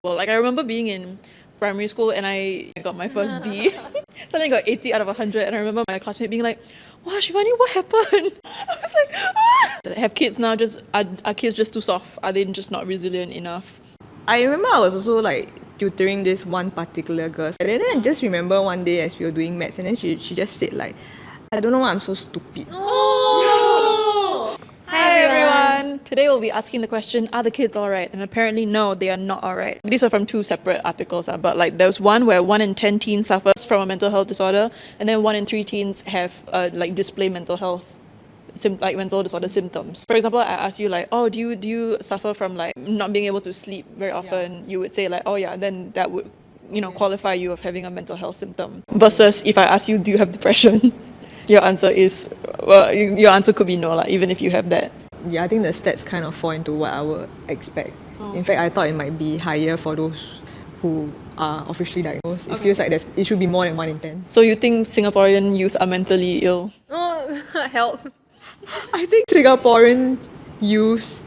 Well, like I remember being in primary school and I got my first B. So I got 80 out of 100 and I remember my classmate being like, wow, Shivani, what happened? I was like, ah! Have kids now just, are kids just too soft? Are they just not resilient enough? I remember I was also like tutoring this one particular girl. And then I just remember one day as we were doing maths and then she just said like, I don't know why I'm so stupid. Hi everyone! Today we'll be asking the question, are the kids alright? And apparently no, they are not alright. These are from two separate articles, but like there's one where 1 in 10 teens suffers from a mental health disorder and then 1 in 3 teens have like display mental health like mental disorder symptoms. For example, I ask you like, oh, do you suffer from like not being able to sleep very often? You would say like, oh yeah, then that would qualify you of having a mental health symptom. Versus if I ask you, do you have depression? Your answer is, well, your answer could be no, like, even if you have that. Yeah, I think the stats kind of fall into what I would expect. In fact, I thought it might be higher for those who are officially diagnosed. It feels like it should be more than 1 in 10. So you think Singaporean youth are mentally ill? Oh, help. I think Singaporean youth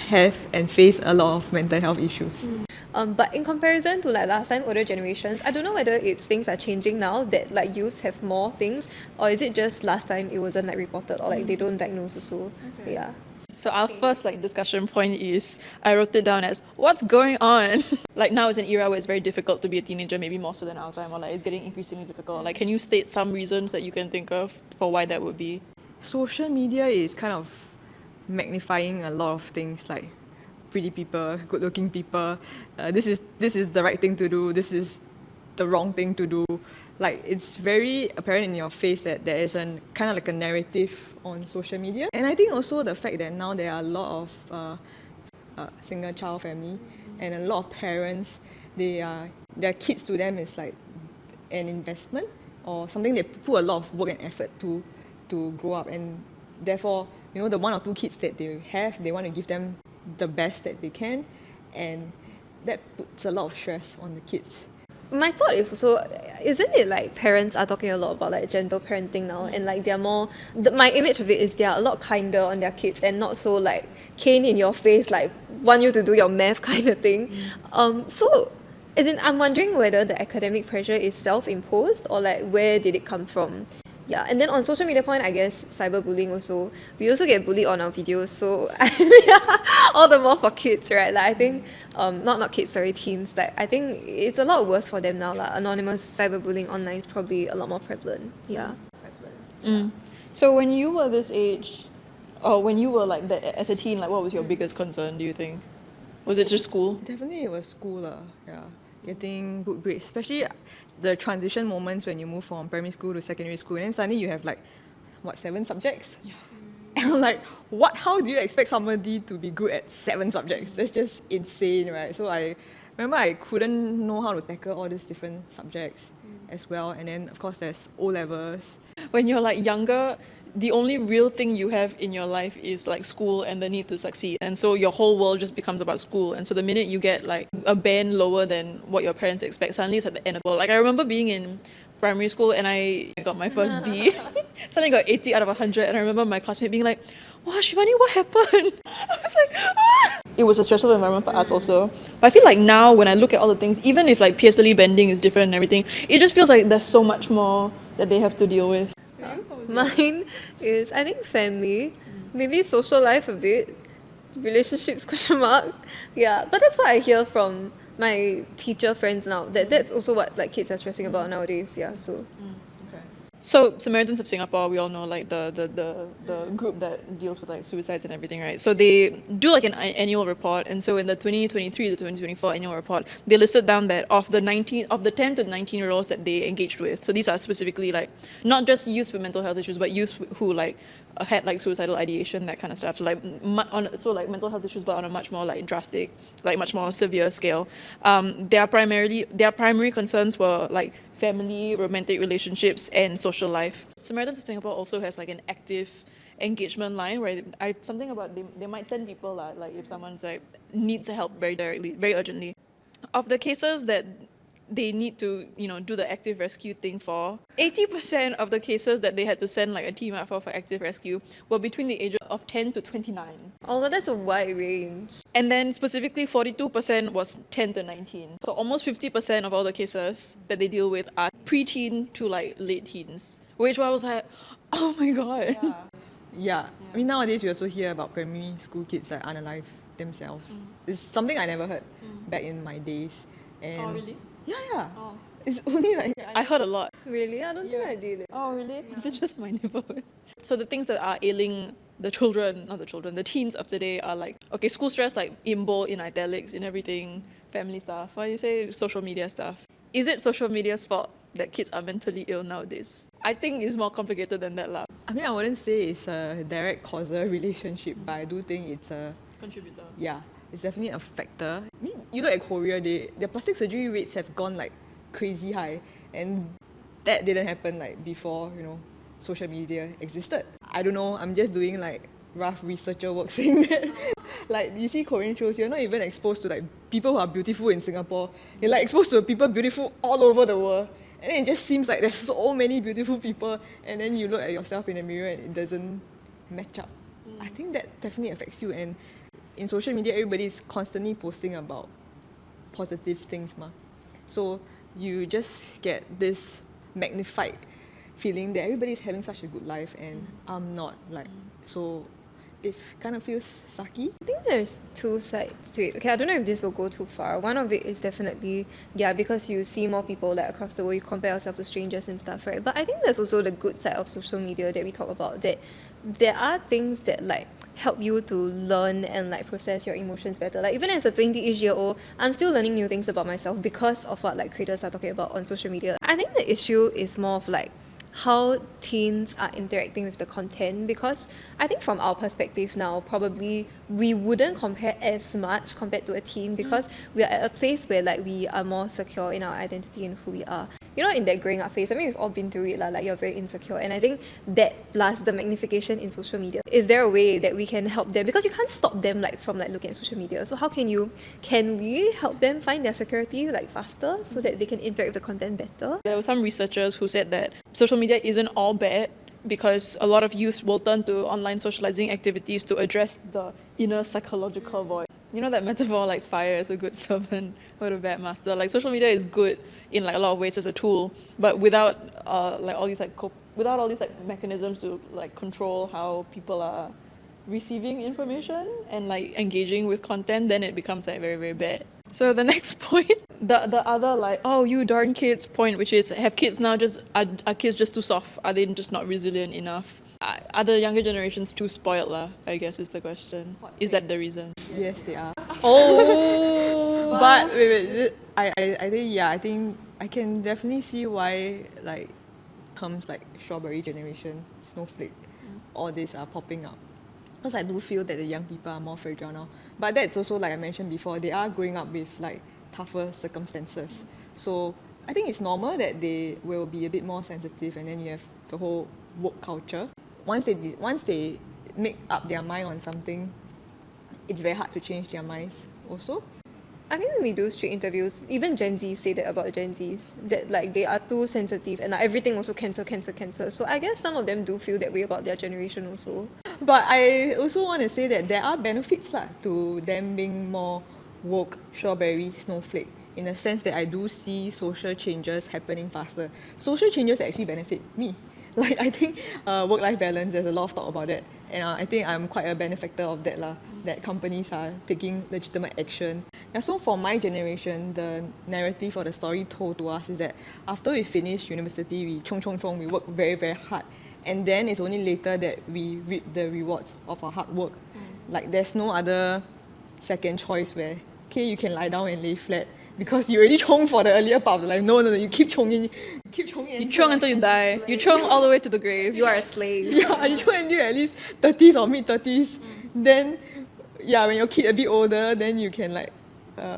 have and face a lot of mental health issues. But in comparison to like last time, older generations, I don't know whether it's things are changing now that like youths have more things, or is it just last time it wasn't like reported or like they don't diagnose also. Okay. Yeah. So our first like discussion point is, I wrote it down as, what's going on? Like now is an era where it's very difficult to be a teenager, maybe more so than our time, or like it's getting increasingly difficult. Like, can you state some reasons that you can think of for why that would be? Social media is kind of magnifying a lot of things like pretty people, good-looking people. This is the right thing to do. This is the wrong thing to do. Like it's very apparent in your face that there is a kind of like a narrative on social media. And I think also the fact that now there are a lot of single child family and a lot of parents, their kids to them is like an investment or something they put a lot of work and effort to grow up, and therefore the 1 or 2 kids that they have, they want to give them the best that they can, and that puts a lot of stress on the kids. My thought is also, isn't it like parents are talking a lot about like gentle parenting now, and like they're more, my image of it is they're a lot kinder on their kids and not so like cane in your face, like want you to do your math kind of thing. So as in, I'm wondering whether the academic pressure is self-imposed or like where did it come from? Yeah, and then on social media point, I guess cyberbullying also. We also get bullied on our videos, so all the more for kids, right? Like I think, not kids, sorry, teens. Like I think it's a lot worse for them now. Like anonymous cyberbullying online is probably a lot more prevalent. Yeah. So when you were this age, or when you were like that as a teen, like what was your biggest concern, do you think? Was it just school? Definitely it was school, yeah. Getting good grades, especially the transition moments when you move from primary school to secondary school, and then suddenly you have like, 7 subjects? Yeah. And I'm like, how do you expect somebody to be good at 7 subjects? That's just insane, right? So I remember I couldn't know how to tackle all these different subjects as well. And then of course there's O-levels. When you're like younger, the only real thing you have in your life is like school and the need to succeed, and so your whole world just becomes about school. And so the minute you get like a band lower than what your parents expect, suddenly it's at the end of the world. Like I remember being in primary school and I got my first B. Suddenly got 80 out of 100, and I remember my classmate being like, wow, Shivani, what happened? I was like, ah! It was a stressful environment for us also. But I feel like now when I look at all the things, even if like PSLE bending is different and everything, it just feels like there's so much more that they have to deal with. Mine is, I think, family, maybe social life a bit, relationships question mark. Yeah, but that's what I hear from my teacher friends now. That's also what like kids are stressing about nowadays. Yeah, so. So Samaritans of Singapore, we all know like the group that deals with like suicides and everything, right? So they do like an annual report, and so in the 2023 to 2024 annual report, they listed down that of the 10 to 19-year-olds that they engaged with. So these are specifically like not just youth with mental health issues, but youth who like had like suicidal ideation, that kind of stuff. So like like mental health issues, but on a much more like drastic, like much more severe scale. Their primary concerns were like family, romantic relationships, and social life. Samaritans of Singapore also has like an active engagement line where something about they might send people like if someone's like needs help very directly, very urgently. Of the cases that they need to, do the active rescue thing for. 80% of the cases that they had to send like a team out for active rescue were between the ages of 10 to 29. Oh, well, that's a wide range. And then specifically 42% was 10 to 19. So almost 50% of all the cases that they deal with are preteen to like late teens. Which I was like, oh my god. Yeah. I mean, nowadays we also hear about primary school kids that unalive themselves. It's something I never heard back in my days. And Oh, really? Yeah. It's only like I heard a lot. Really? I don't think I did it. Oh, really? Is it just my neighborhood? So the things that are ailing the teens of today are like, okay, school stress, like in bold, in italics, in everything, family stuff. What do you say? Social media stuff. Is it social media's fault that kids are mentally ill nowadays? I think it's more complicated than that, lah. I mean, I wouldn't say it's a direct causal relationship, but I do think it's a Contributor. yeah, it's definitely a factor. I mean, you look at Korea, their plastic surgery rates have gone like crazy high, and that didn't happen like before, social media existed. I don't know, I'm just doing like rough researcher work saying that like you see Korean shows, you're not even exposed to like people who are beautiful in Singapore. You're like exposed to people beautiful all over the world. And then it just seems like there's so many beautiful people, and then you look at yourself in the mirror and it doesn't match up. I think that definitely affects you. And in social media, everybody is constantly posting about positive things, so you just get this magnified feeling that everybody's having such a good life and I'm not, so it kind of feels sucky. I think there's two sides to it. Okay, I don't know if this will go too far. One of it is definitely, because you see more people like across the world, you compare yourself to strangers and stuff, right? But I think there's also the good side of social media that we talk about, that there are things that like help you to learn and like process your emotions better. Like even as a 20-ish-year-old, I'm still learning new things about myself because of what like creators are talking about on social media. I think the issue is more of like how teens are interacting with the content, because I think from our perspective now, probably we wouldn't compare as much compared to a teen, because we are at a place where like we are more secure in our identity and who we are. In that growing up phase, I mean, we've all been through it, like you're very insecure. And I think that plus the magnification in social media, is there a way that we can help them? Because you can't stop them like from like looking at social media. So how can we help them find their security like faster so that they can interact with the content better? There were some researchers who said that social media isn't all bad, because a lot of youth will turn to online socializing activities to address the inner psychological void. You know that metaphor, like fire is a good servant or a bad master. Like social media is good in like a lot of ways as a tool, but without all these mechanisms to like control how people are receiving information and like engaging with content, then it becomes like very, very bad. So the next point, the other like, oh, you darn kids point, which is, have kids now just, are kids just too soft? Are they just not resilient enough? Are the younger generations too spoiled lah, I guess is the question. Is that the reason? Yes, they are. Oh, But wait, I think I can definitely see why like terms like strawberry generation, snowflake, all these are popping up. Because I do feel that the young people are more fragile now. But that's also, like I mentioned before, they are growing up with like tougher circumstances. So I think it's normal that they will be a bit more sensitive, and then you have the whole woke culture. Once they make up their mind on something, it's very hard to change their minds also. I mean, when we do street interviews, even Gen Z say that about Gen Zs, that like they are too sensitive and like, everything also cancel. So I guess some of them do feel that way about their generation also. But I also want to say that there are benefits to them being more woke, strawberry, snowflake, in the sense that I do see social changes happening faster. Social changes actually benefit me. Like I think work-life balance, there's a lot of talk about that. And I think I'm quite a benefactor of that that companies are taking legitimate action. Yeah, so for my generation, the narrative or the story told to us is that after we finish university, we we work very, very hard. And then it's only later that we reap the rewards of our hard work. Like there's no other second choice where, okay, you can lie down and lay flat because you already chung for the earlier part of the life. No, you keep chonging. You chung until you die. You chung all the way to the grave. You are a slave. Yeah, you chung until at least 30s or mid-30s. Then, yeah, when your kid a bit older, then you can like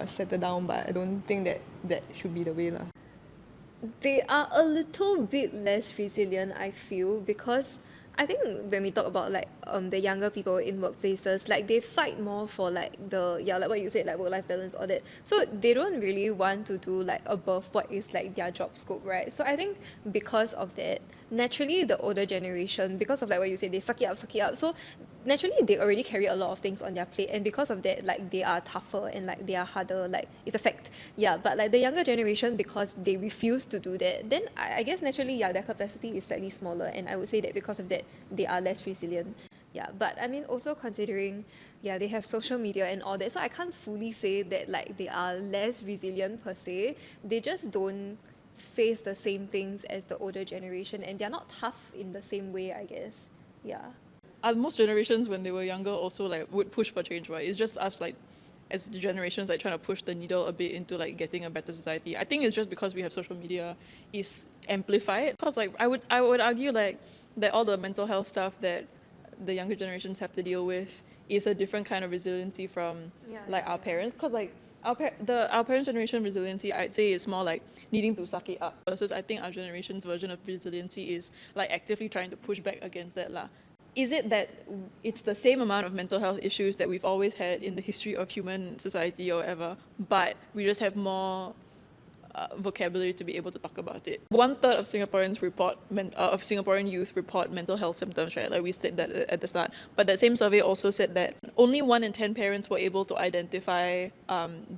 settle down. But I don't think that should be the way They are a little bit less resilient, I feel, because I think when we talk about like the younger people in workplaces, like they fight more for like like what you said, like work-life balance, all that. So they don't really want to do like above what is like their job scope, right? So I think because of that, naturally the older generation, because of like what you said, they suck it up. So naturally they already carry a lot of things on their plate, and because of that, like they are tougher and like they are harder, like it's a fact. Yeah, but like the younger generation, because they refuse to do that, then I guess naturally, yeah, their capacity is slightly smaller, and I would say that because of that they are less resilient. Yeah, but I mean also considering, yeah, they have social media and all that, so I can't fully say that like they are less resilient per se. They just don't face the same things as the older generation, and they're not tough in the same way, I guess. Yeah. Most generations when they were younger also like would push for change, right? It's just us like as the generations like trying to push the needle a bit into like getting a better society. I think it's just because we have social media is amplified. Because like I would argue like that all the mental health stuff that the younger generations have to deal with is a different kind of resiliency from our parents. Because like our parents' generation resiliency, I'd say, is more like needing to suck it up, versus I think our generation's version of resiliency is like actively trying to push back against that lah. Is it that it's the same amount of mental health issues that we've always had in the history of human society or whatever, but we just have more vocabulary to be able to talk about it? 1/3 of Singaporean youth report mental health symptoms, right? Like we said that at the start. But that same survey also said that only 1 in 10 parents were able to identify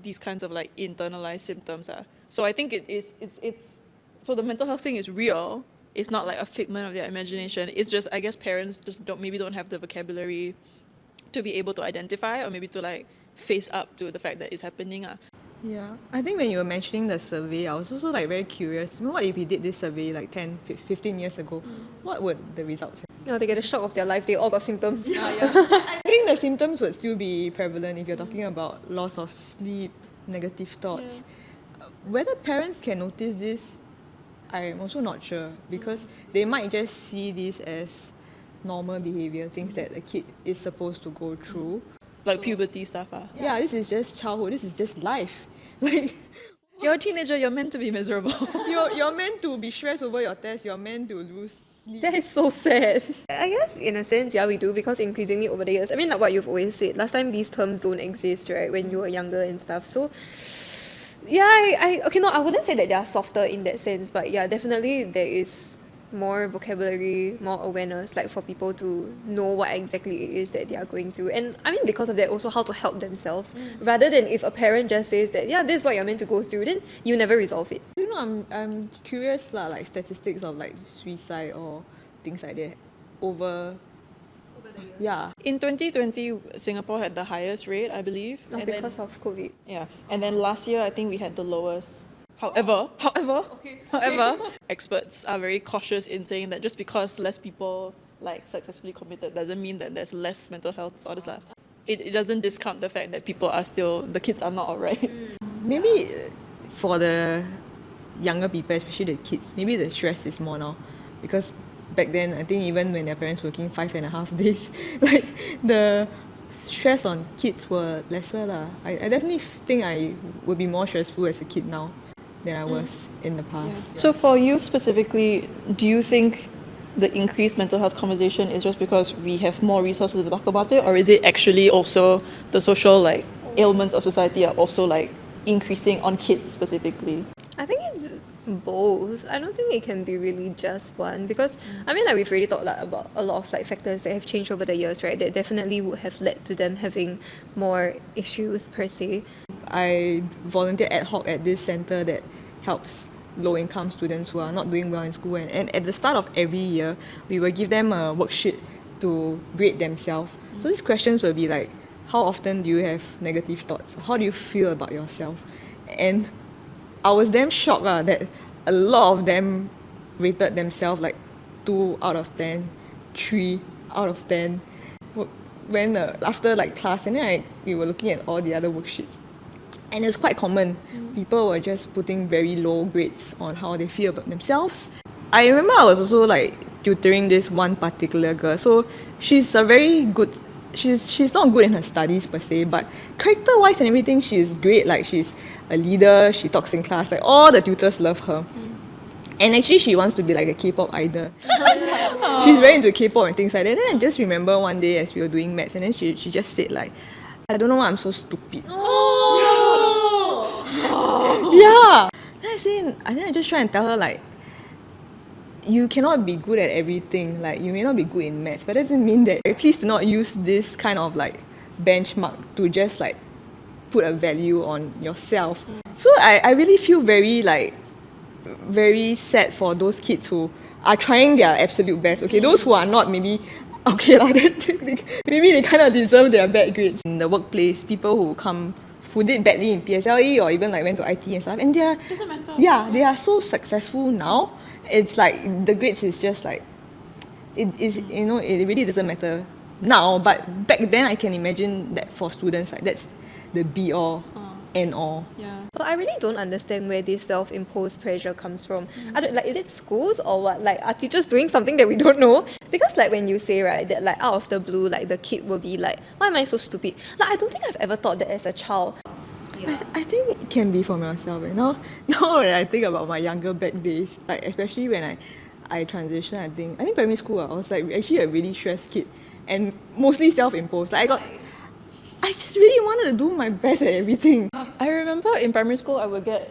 these kinds of like internalized symptoms. So I think it's so the mental health thing is real. It's not like a figment of their imagination. It's just, I guess, parents just don't have the vocabulary to be able to identify, or maybe to like face up to the fact that it's happening. Yeah, I think when you were mentioning the survey, I was also like very curious. You know, what if we did this survey like 10, 15 years ago? What would the results have? Oh, they get a shock of their life. They all got symptoms. I think the symptoms would still be prevalent if you're talking about loss of sleep, negative thoughts. Whether parents can notice this, I'm also not sure, because they might just see this as normal behavior, things that a kid is supposed to go through. Like puberty stuff. Yeah, this is just childhood, this is just life. Like, You're a teenager, you're meant to be miserable. you're meant to be stressed over your test, you're meant to lose sleep. That is so sad. I guess in a sense, yeah, we do, because increasingly over the years, I mean, like what you've always said, last time these terms don't exist, right, when you were younger and stuff. So yeah, I wouldn't say that they are softer in that sense, but yeah, definitely there is more vocabulary, more awareness, like for people to know what exactly it is that they are going through. And I mean, because of that, also how to help themselves, rather than if a parent just says that, yeah, this is what you're meant to go through, then you never resolve it. You know, I'm curious lah, like statistics of like suicide or things like that over the years. Yeah. In 2020, Singapore had the highest rate, I believe. Not because of COVID. Yeah, and then last year I think we had the lowest. However, experts are very cautious in saying that just because less people like successfully committed doesn't mean that there's less mental health disorders. It doesn't discount the fact that the kids are not alright. Maybe for the younger people, especially the kids, maybe the stress is more now, because back then I think even when their parents working 5.5 days, like the stress on kids were lesser lah. I definitely think I would be more stressful as a kid now than I was in the past. So for you specifically, do you think the increased mental health conversation is just because we have more resources to talk about it, or is it actually also the social like ailments of society are also like increasing on kids specifically? I think it's both. I don't think it can be really just one, because I mean, like we've already talked like, about a lot of like factors that have changed over the years, right? That definitely would have led to them having more issues per se. I volunteer ad hoc at this centre that helps low-income students who are not doing well in school, and at the start of every year we will give them a worksheet to grade themselves. So these questions will be like, how often do you have negative thoughts? How do you feel about yourself? And I was damn shocked that a lot of them rated themselves like 2 out of 10, 3 out of 10. When after like class, and then we were looking at all the other worksheets, and it's quite common. People were just putting very low grades on how they feel about themselves. I remember I was also like tutoring this one particular girl. So she's a very good, she's not good in her studies per se, but character-wise and everything, she's great. Like she's a leader, she talks in class, like all the tutors love her. And actually, she wants to be like a K-pop idol. She's very into K-pop and things like that. Then I just remember one day as we were doing maths, and then she just said like, I don't know why I'm so stupid. Yeah. Then I just try and tell her like, you cannot be good at everything. Like you may not be good in maths, but that doesn't mean that. Please do not use this kind of like benchmark to just like put a value on yourself. So I really feel very sad for those kids who are trying their absolute best. Okay, those who are not, maybe okay lah. Maybe they kind of deserve their bad grades. In the workplace, people who did badly in PSLE or even like went to IT and stuff, and Doesn't matter. they are so successful now. It's like the grades is just like it really doesn't matter now. But back then, I can imagine that for students, like that's the be all and all. Yeah. But I really don't understand where this self-imposed pressure comes from. I don't, like, is it schools or what? Like, are teachers doing something that we don't know? Because like when you say, right, that like out of the blue, like the kid will be like, why am I so stupid? Like, I don't think I've ever thought that as a child. I think it can be from yourself. Now when I think about my younger back days, like especially when I transitioned, I think primary school, I was like actually a really stressed kid and mostly self-imposed. Like I just really wanted to do my best at everything. I remember in primary school, I would get,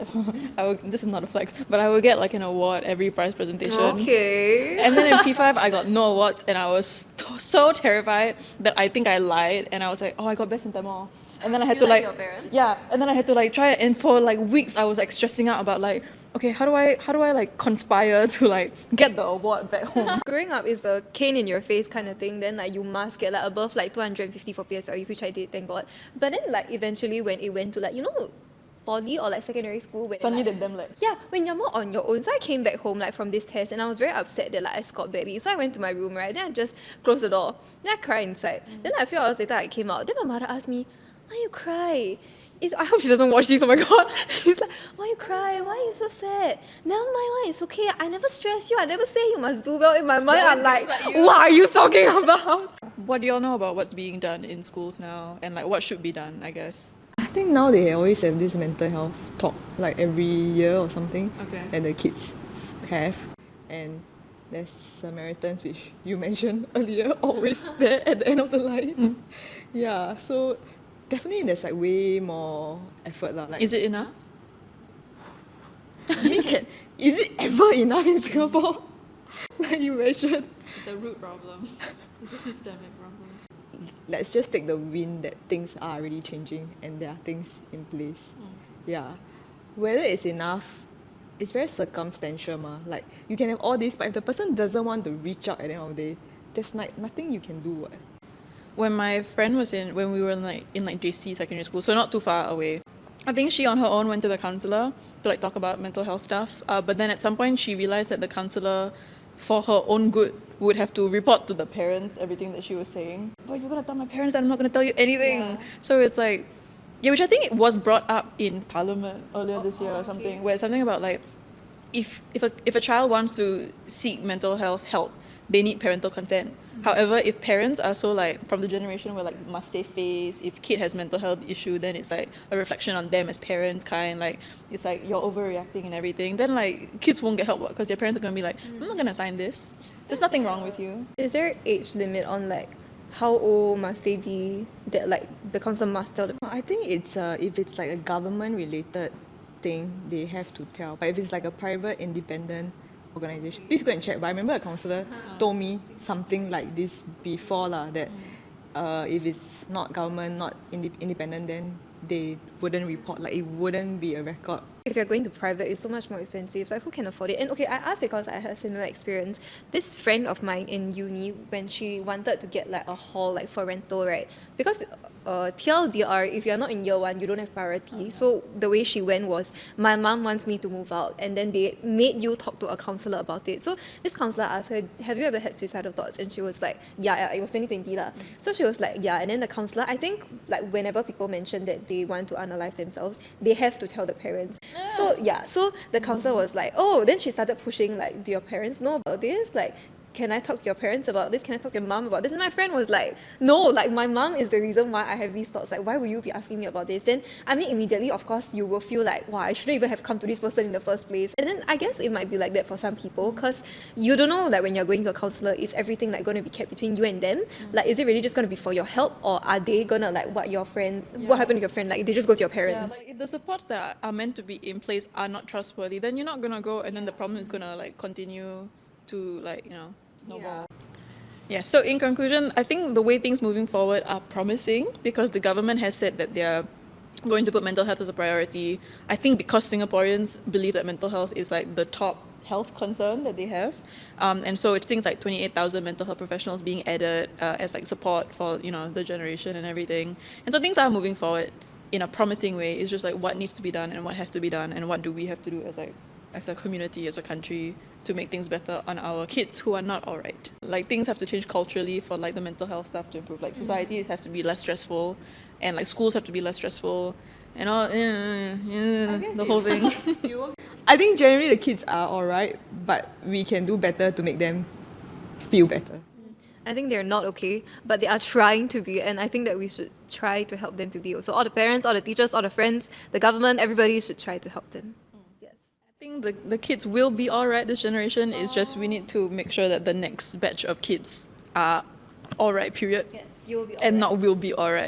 this is not a flex, but I would get like an award every prize presentation. Okay. And then in P5, I got no awards, and I was so terrified that I think I lied, and I was like, oh, I got best in Tamil. And then I had to lied like, to your parents? yeah, and then I had to like try it, and for like weeks, I was like stressing out about like, okay, how do I like conspire to like get the award back home? Growing up is the cane in your face kind of thing. Then like you must get like above like 250 for PSLE, which I did, thank God. But then like eventually when it went to like, you know, poly or like secondary school, when Suddenly like, they're damn like, yeah, when you're more on your own. So I came back home like from this test and I was very upset that like I scored badly. So I went to my room, right? Then I just closed the door. Then I cried inside. Then a few hours later I came out. Then my mother asked me, why you cry? I hope she doesn't watch this, oh my god. She's like, why you cry? Why are you so sad? Never mind, why? It's okay. I never stress you. I never say you must do well. In my mind, I'm like, what are you talking about? what do y'all know about what's being done in schools now, and like what should be done, I guess? I think now they always have this mental health talk like every year or something Okay. that the kids have. And there's Samaritans, which you mentioned earlier, always there at the end of the line. Yeah, so definitely there's like way more effort lah. Like, Is it enough? is it ever enough in Singapore? Like you mentioned. It's a root problem. It's a systemic problem. Let's just take the win that things are already changing and there are things in place. Yeah. Whether it's enough, it's very circumstantial ma. Like you can have all this, but if the person doesn't want to reach out at the end of the day, there's like nothing you can do. What? When my friend was when we were in JC secondary school, so not too far away, I think she on her own went to the counsellor to like talk about mental health stuff. But then at some point she realised that the counsellor, for her own good, would have to report to the parents everything that she was saying. But if you're gonna tell my parents, then I'm not gonna tell you anything. Yeah. So it's like, yeah, which I think it was brought up in Parliament earlier this year or something, okay. where it's something about like, if a child wants to seek mental health help, they need parental consent. However, if parents are so like from the generation where like must save face, if kid has mental health issue, then it's like a reflection on them as parents, kind like it's like you're overreacting and everything. Then like kids won't get help because their parents are gonna be like, I'm not gonna sign this. There's nothing wrong with you. Is there an age limit on like how old must they be that like the council must tell them? I think it's if it's like a government related thing, they have to tell. But if it's like a private independent organisation, please go and check. But I remember a counsellor told me something like this before lah, that if it's not government, not independent, then they wouldn't report. Like it wouldn't be a record. If you're going to private, it's so much more expensive. Like, who can afford it? And okay, I asked because I had a similar experience. This friend of mine in uni, when she wanted to get like a hall like for rental, right? Because TLDR, if you're not in year one, you don't have priority. So the way she went was, my mom wants me to move out, and then they made you talk to a counsellor about it. So this counsellor asked her, have you ever had suicidal thoughts? And she was like, yeah, it was 2020 lah. So she was like, yeah. And then the counsellor, I think like whenever people mention that they want to unalive themselves, they have to tell the parents. So yeah, so the counsellor was like, oh, then she started pushing like, do your parents know about this? Like, can I talk to your parents about this? Can I talk to your mom about this? And my friend was like, no, like my mom is the reason why I have these thoughts. Like, why would you be asking me about this? Then, I mean, immediately, of course, you will feel like, wow, I shouldn't even have come to this person in the first place. And then I guess it might be like that for some people because you don't know, like when you're going to a counselor, is everything like going to be kept between you and them? Like, is it really just going to be for your help, or are they going to like what happened to your friend? Like, they just go to your Yeah, parents. like if the supports that are meant to be in place are not trustworthy, then you're not gonna go, and then the problem is gonna like continue to like snowball. Yeah. So in conclusion, I think the way things moving forward are promising because the government has said that they're going to put mental health as a priority. I think because Singaporeans believe that mental health is like the top health concern that they have, and so it's things like 28,000 mental health professionals being added as like support for the generation and everything. And so things are moving forward in a promising way. It's just like what needs to be done and what has to be done and what do we have to do as a community, as a country, to make things better on our kids who are not alright. Like things have to change culturally for like the mental health stuff to improve. Like society has to be less stressful, and like schools have to be less stressful, and all the whole thing. I think generally the kids are alright, but we can do better to make them feel better. I think they're not okay, but they are trying to be, and I think that we should try to help them to be. So all the parents, all the teachers, all the friends, the government, everybody should try to help them. Yes. I think the kids will be alright this generation. It's just we need to make sure that the next batch of kids are alright, period. Yes, you'll be And alright. not will be alright.